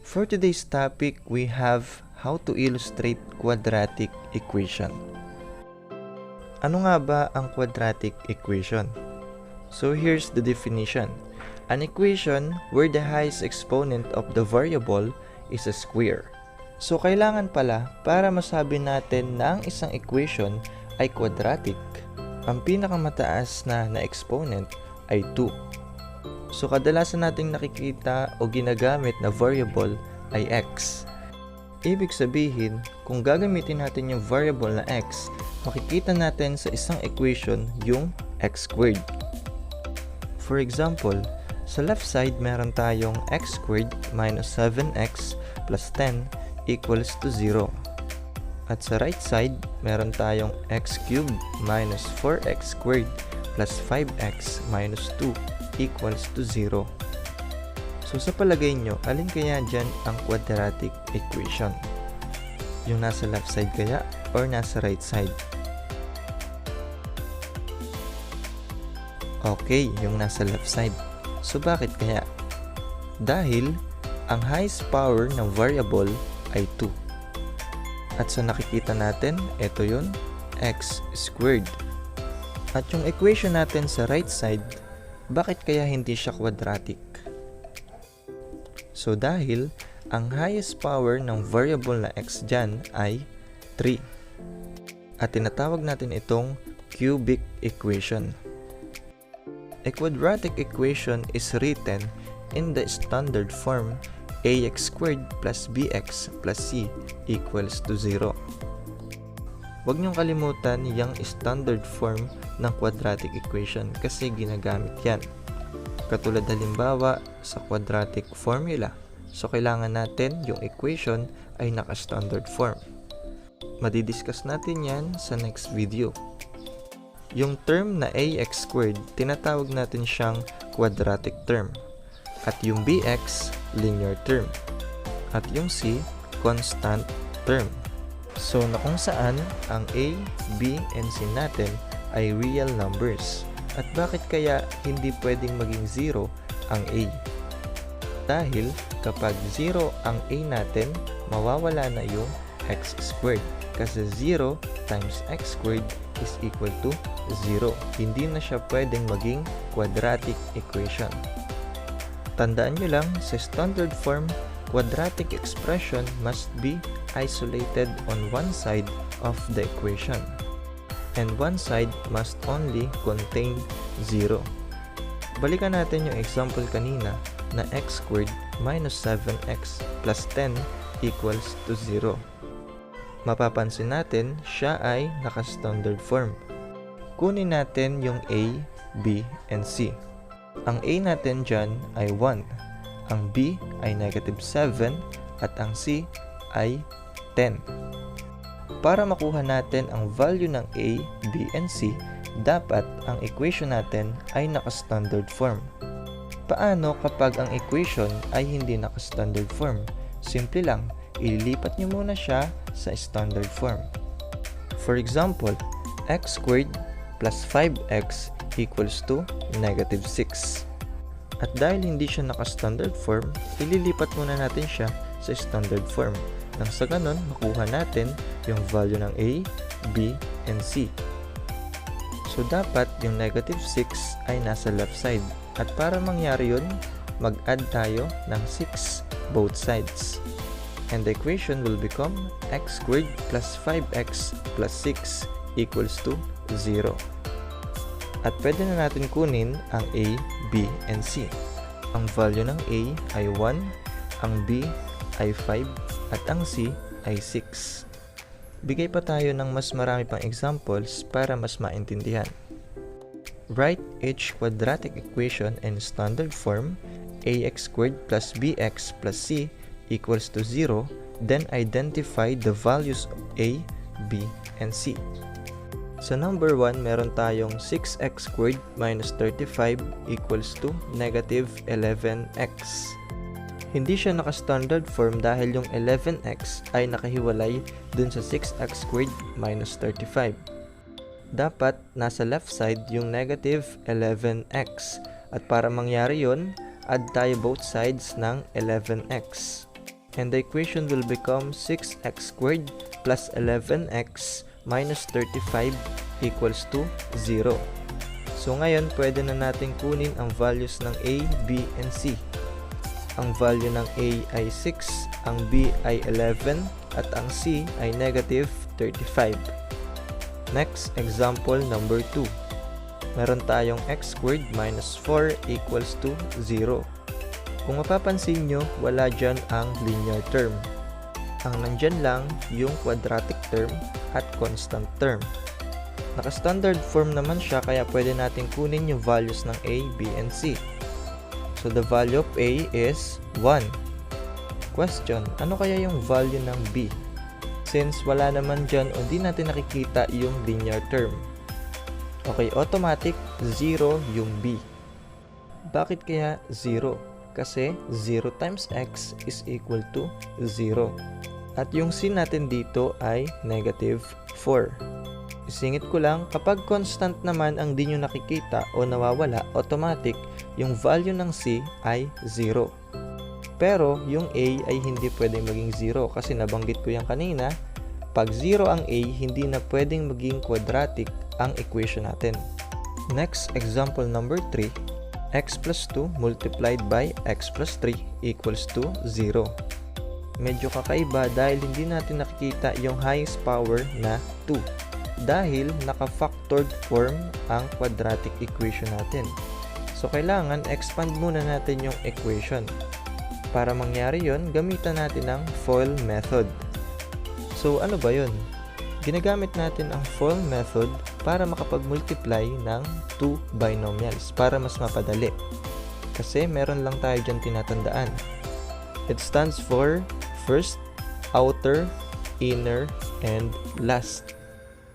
For today's topic, we have how to illustrate quadratic equation. Ano nga ba ang quadratic equation? So here's the definition. An equation where the highest exponent of the variable is a square. So kailangan pala para masabi natin na ang isang equation ay quadratic, ang pinakamataas na exponent ay 2. So kadalasan nating nakikita o ginagamit na variable ay x. Ibig sabihin, kung gagamitin natin yung variable na x, makikita natin sa isang equation yung x squared. For example, sa left side meron tayong x squared minus 7x plus 10 equals to 0. At sa right side, meron tayong x cubed minus 4x squared plus 5x minus 2 equals to 0. So sa palagay nyo, alin kaya dyan ang quadratic equation? Yung nasa left side kaya or nasa right side? Okay, yung nasa left side. So bakit kaya? Dahil ang highest power ng variable ay 2. At so nakikita natin, ito yun, x squared. At yung equation natin sa right side, bakit kaya hindi siya quadratic? So dahil ang highest power ng variable na x dyan ay 3. At tinatawag natin itong cubic equation. A quadratic equation is written in the standard form ax squared plus bx plus c equals to 0. Huwag niyong kalimutan yung standard form ng quadratic equation kasi ginagamit yan. Katulad halimbawa sa quadratic formula. So kailangan natin yung equation ay naka-standard form. Madidiscuss natin yan sa next video. Yung term na ax squared, tinatawag natin siyang quadratic term. At yung bx, linear term. At yung c, constant term. So na kung saan ang a, b, and c natin ay real numbers. At bakit kaya hindi pwedeng maging 0 ang a? Dahil kapag 0 ang a natin, mawawala na yung x squared. Kasi 0 times x squared is equal to 0. Hindi na siya pwedeng maging quadratic equation. Tandaan nyo lang, sa standard form, quadratic expression must be isolated on one side of the equation. And one side must only contain 0. Balikan natin yung example kanina na x squared minus 7x plus 10 equals to 0. Mapapansin natin, siya ay naka-standard form. Kunin natin yung a, b, and c. Ang a natin dyan ay 1, ang b ay negative 7, at ang c ay 10. Para makuha natin ang value ng a, b, and c, dapat ang equation natin ay naka-standard form. Paano kapag ang equation ay hindi naka-standard form? Simple lang, ililipat nyo muna siya sa standard form. For example, x squared plus 5x equals to negative 6. At dahil hindi siya naka-standard form, ililipat muna natin siya sa standard form. Nang sa ganon, makuha natin yung value ng a, b, and c. So dapat yung negative 6 ay nasa left side. At para mangyari yun, mag-add tayo ng 6 both sides. And the equation will become x squared plus 5x plus 6 equals to 0. At pwede na natin kunin ang a, b, and c. Ang value ng a ay 1, ang b ay 5, at ang c ay 6. Bigay pa tayo ng mas marami pang examples para mas maintindihan. Write each quadratic equation in standard form ax squared plus bx plus c equals to 0, then identify the values of a, b, and c. Sa number 1, meron tayong 6x squared minus 35 equals to negative 11x. Hindi siya naka-standard form dahil yung 11x ay nakahiwalay dun sa 6x squared minus 35. Dapat nasa left side yung negative 11x. At para mangyari yon, add tayo both sides ng 11x. And the equation will become 6x squared plus 11x minus 35 equals to 0. So ngayon, pwede na natin kunin ang values ng a, b, and c. Ang value ng a ay 6, ang b ay 11, at ang c ay negative 35. Next, example number 2. Meron tayong x squared minus 4 equals to 0. Kung mapapansin nyo, wala dyan ang linear term. Ang nandyan lang yung quadratic term at constant term. Naka-standard form naman siya, kaya pwede natin kunin yung values ng a, b, and c. So the value of a is 1. Question, ano kaya yung value ng b? Since wala naman dyan o di natin nakikita yung linear term. Okay, automatic 0 yung b. Bakit kaya 0? Kasi 0 times x is equal to 0. At yung c natin dito ay negative 4. Isingit ko lang, kapag constant naman ang di nyo nakikita o nawawala, automatic, yung value ng c ay 0. Pero yung a ay hindi pwedeng maging 0 kasi nabanggit ko yan kanina, pag 0 ang a, hindi na pwedeng maging quadratic ang equation natin. Next, example number 3, x plus 2 multiplied by x plus 3 equals to 0. Medyo kakaiba dahil hindi natin nakikita yung highest power na 2. Dahil naka-factored form ang quadratic equation natin. So, kailangan expand muna natin yung equation. Para mangyari yon, gamitan natin ang FOIL method. So, ano ba yon? Ginagamit natin ang FOIL method para makapag-multiply ng 2 binomials para mas mapadali. Kasi meron lang tayo dyan tinatandaan. It stands for first, outer, inner, and last.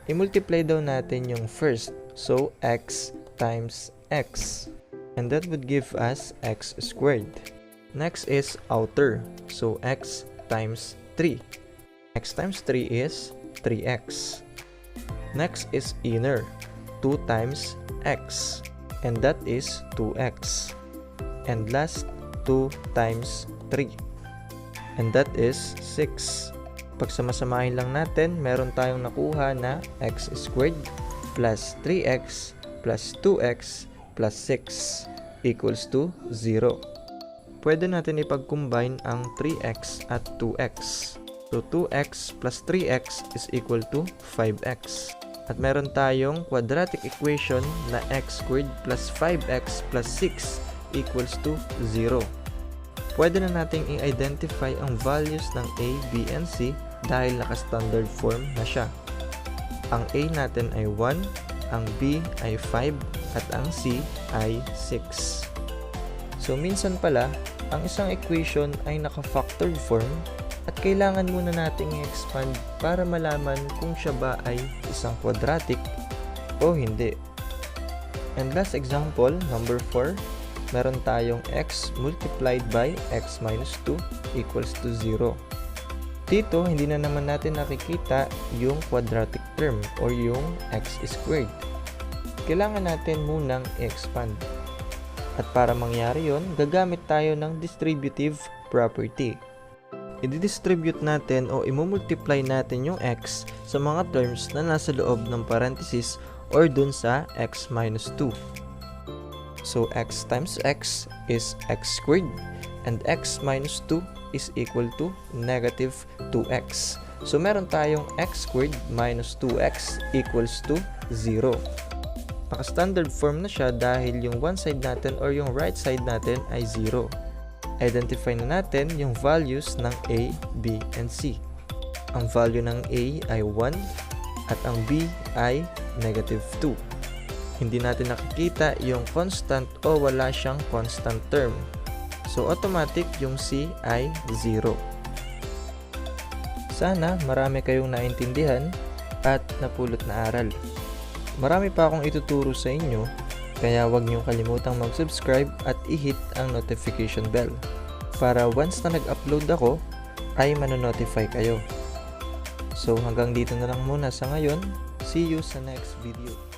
I-multiply daw natin yung first. So, x times x. And that would give us x squared. Next is outer. So, x times 3. X times 3 is 3x. Next is inner. 2 times x. And that is 2x. And last, 2 times 3. And that is 6. Pag samasamahin lang natin, meron tayong nakuha na x squared plus 3x plus 2x plus 6 equals to 0. Pwede natin ipag-combine ang 3x at 2x. So 2x plus 3x is equal to 5x. At meron tayong quadratic equation na x squared plus 5x plus 6 equals to 0. Pwede na nating i-identify ang values ng a, b, and c dahil naka-standard form na siya. Ang a natin ay 1, ang b ay 5, at ang c ay 6. So minsan pala, ang isang equation ay naka-factored form at kailangan muna nating i-expand para malaman kung siya ba ay isang quadratic o hindi. And last example, number 4, meron tayong x multiplied by x minus 2 equals to 0. Dito, hindi na naman natin nakikita yung quadratic term or yung x squared. Kailangan natin munang i-expand. At para mangyari yon, gagamit tayo ng distributive property. I-distribute natin o i-multiply natin yung x sa mga terms na nasa loob ng parenthesis or dun sa x minus 2. So, x times x is x squared and x minus 2 is equal to negative 2x. So, meron tayong x squared minus 2x equals to 0. Naka-standard form na siya dahil yung one side natin or yung right side natin ay 0. Identify na natin yung values ng a, b, and c. Ang value ng a ay 1 at ang b ay negative 2. Hindi natin nakikita yung constant o wala siyang constant term. So automatic yung c ay 0. Sana marami kayong naintindihan at napulot na aral. Marami pa akong ituturo sa inyo, kaya huwag niyong kalimutang mag-subscribe at i-hit ang notification bell para once na nag-upload ako ay manonotify kayo. So hanggang dito na lang muna sa ngayon. See you sa next video.